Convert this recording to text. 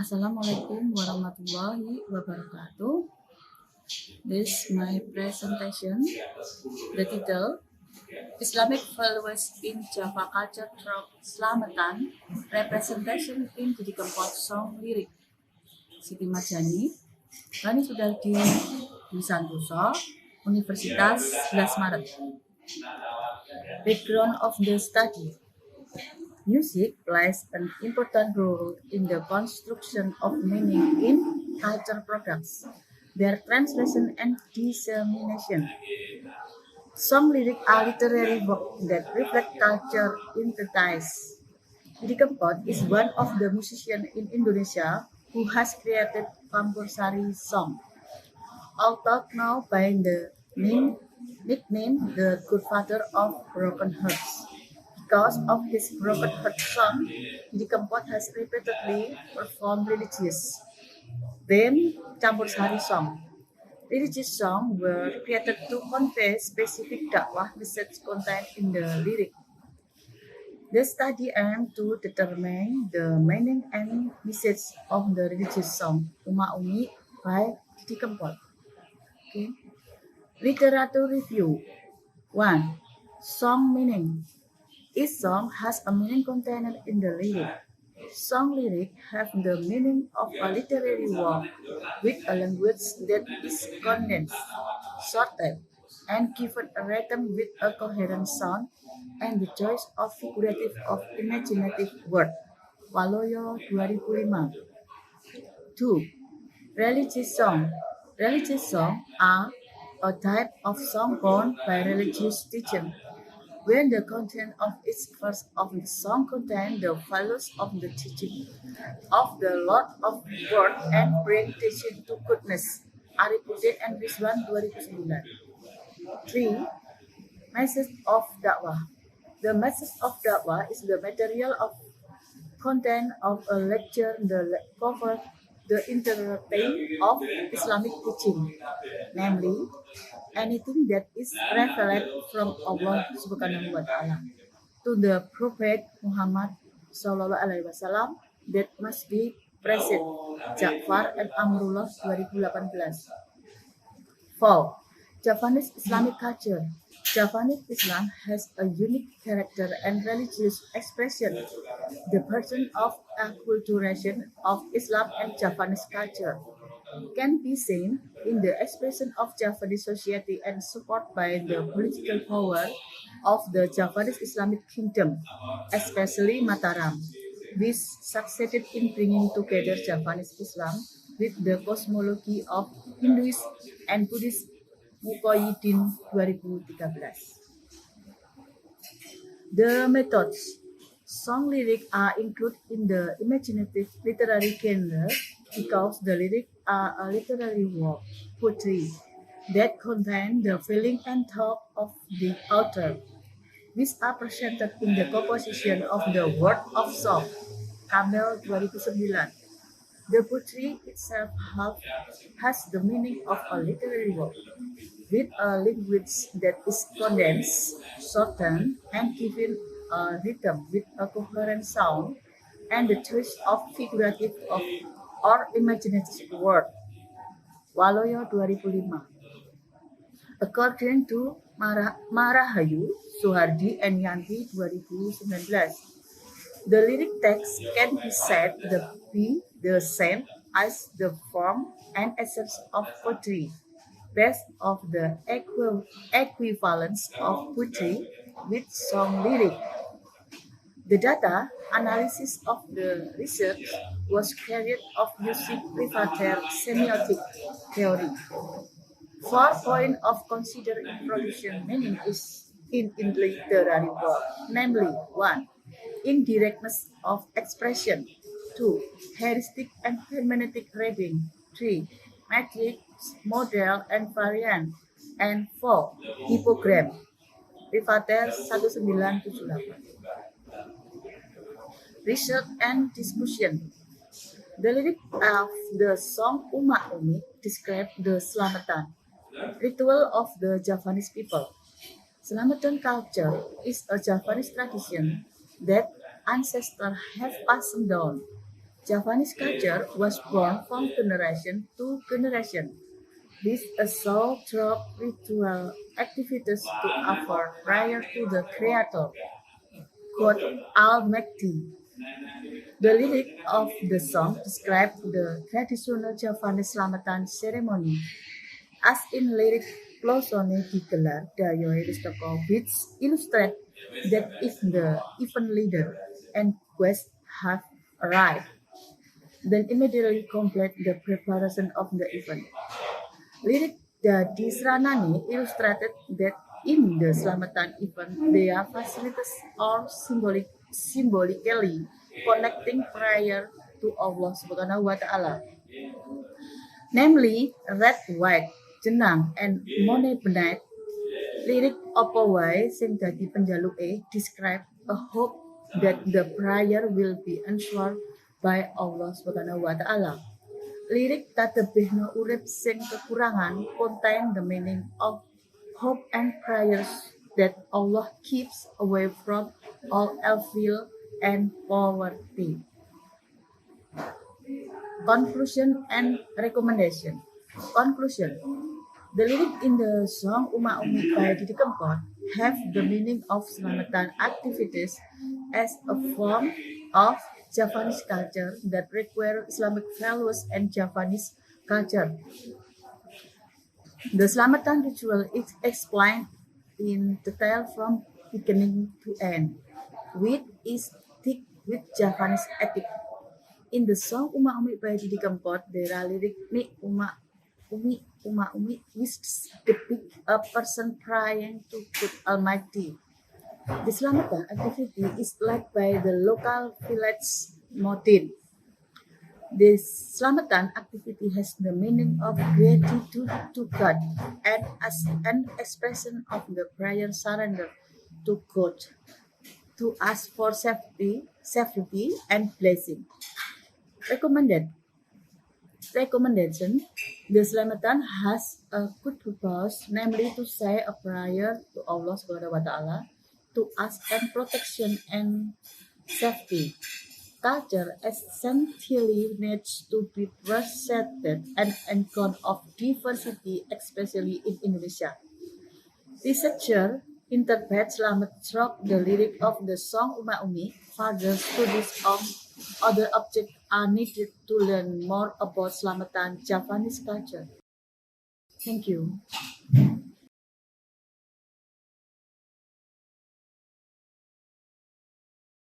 Assalamualaikum warahmatullahi wabarakatuh. This is my presentation. The title Islamic Values in Java Culture Through Selamatan Representation in Didi Kempot Song Lirik Siti Marjani Rani Sudardi Dwi Santoso Universitas 11 Maret. Background of the study. Music plays an important role in the construction of meaning in culture products, their translation and dissemination. Some lyrics are literary works that reflect culture entities. Didi Kempot is one of the musicians in Indonesia who has created contemporary song, although now by the nickname the Godfather of Broken Hearts. Because of his broken heart song, Didi Kempot has repeatedly performed religious, then campur sari song. Religious songs were created to convey specific dakwah message contained in the lyric. The study aimed to determine the meaning and message of the religious song Uma Umi by Didi Kempot. Okay. Literature review. 1. Song meaning. Each song has a meaning contained in the lyric. Song lyrics have the meaning of a literary work with a language that is condensed, shortened, and given a rhythm with a coherent sound and the choice of figurative of imaginative word. Waloyo 2005. 2. Religious song. Religious songs are a type of song born by religious teaching when the content of each verse of the song contains the values of the teaching of the Lord of Word and bring teaching to goodness. Arifudin and Rizwan 2009. 3. Message of Dakwah. The message of Dakwah is the material of content of a lecture that covers the entirety of Islamic teaching, namely anything that is revealed from Allah Subhanahu wa Ta'ala to the Prophet Muhammad Sallallahu Alaihi Wasallam that must be present. Ja'far and Amrullah 2018. 4. Javanese Islamic culture. Javanese Islam has a unique character and religious expression. The version of acculturation of Islam and Javanese culture can be seen in the expression of Javanese society and support by the political power of the Javanese Islamic Kingdom, especially Mataram, which succeeded in bringing together Javanese Islam with the cosmology of Hinduism and Buddhist Mukoyidin 2013. The methods. Song lyrics are included in the imaginative literary genre because the lyrics are a literary work, poetry, that contain the feeling and thought of the author, which are presented in the composition of the word of song. Kamel 2009. The poetry itself has the meaning of a literary work, with a language that is condensed, shortened, and given a rhythm with a coherent sound, and the choice of figurative of or imaginative word. Waloyo 2005. According to Marahayu, Suhardi, and Yanti 2019, the lyric text can be said to be the same as the form and essence of poetry, based of the equivalence of poetry with song lyric. The data analysis of the research was carried out using Privateer semiotic theory. 4 points of consider in production meaning is in literary work, namely 1. Indirectness of expression, 2. Heuristic and hermeneutic reading, 3. Matrix, model, and variant, and 4. Hipogram. Privateer 1978. Research and discussion. The lyric of the song Uma Umi describe the Selamatan, ritual of the Javanese people. Selamatan culture is a Javanese tradition that ancestors have passed down. Javanese culture was born from generation to generation. This is a soul drop ritual activities to offer prayer to the Creator, God Almighty. The lyric of the song describe the traditional Javanese Selamatan ceremony. As in lyric Plosone digelar Dayo Aristoko, which illustrate that if the event leader and guest have arrived, then immediately complete the preparation of the event. Lyric the Disranani illustrated that in the Selamatan event, their facilities are symbolically connecting prayer to Allah Subhanahu wa Ta'ala, namely red, white, jenang, and money benite. Lirik apa wae sing dadi penjaluke describe a hope that the prayer will be answered by Allah Subhanahu wa Ta'ala. Lirik tatebihno urip sing kekurangan contain the meaning of hope and prayers that Allah keeps away from all evil and poverty. Conclusion and recommendation. Conclusion. The lyric in the song Uma Umi by Didi Kempot have the meaning of selamatan activities as a form of Javanese culture that require Islamic values and Javanese culture. The selamatan ritual is explained in detail from beginning to end, which is thick with Javanese ethic. In the song Uma Umi by Didi Kempot, there are lyric Mi Uma Umi, which depict a person praying to God Almighty. The Selamatan activity is led by the local village Motin. The Selamatan activity has the meaning of gratitude to God and as an expression of the prayer surrender to God to ask for safety and blessing. Recommendation. The Selamatan has a good purpose, namely to say a prayer to Allah Subhanahu wa Ta'ala to ask and protection and safety. Culture essentially needs to be presented and account of diversity, especially in Indonesia. Researcher interpret Slamet through the lyric of the song Uma Umi. Further studies of other objects are needed to learn more about Selamatan Javanese culture. Thank you.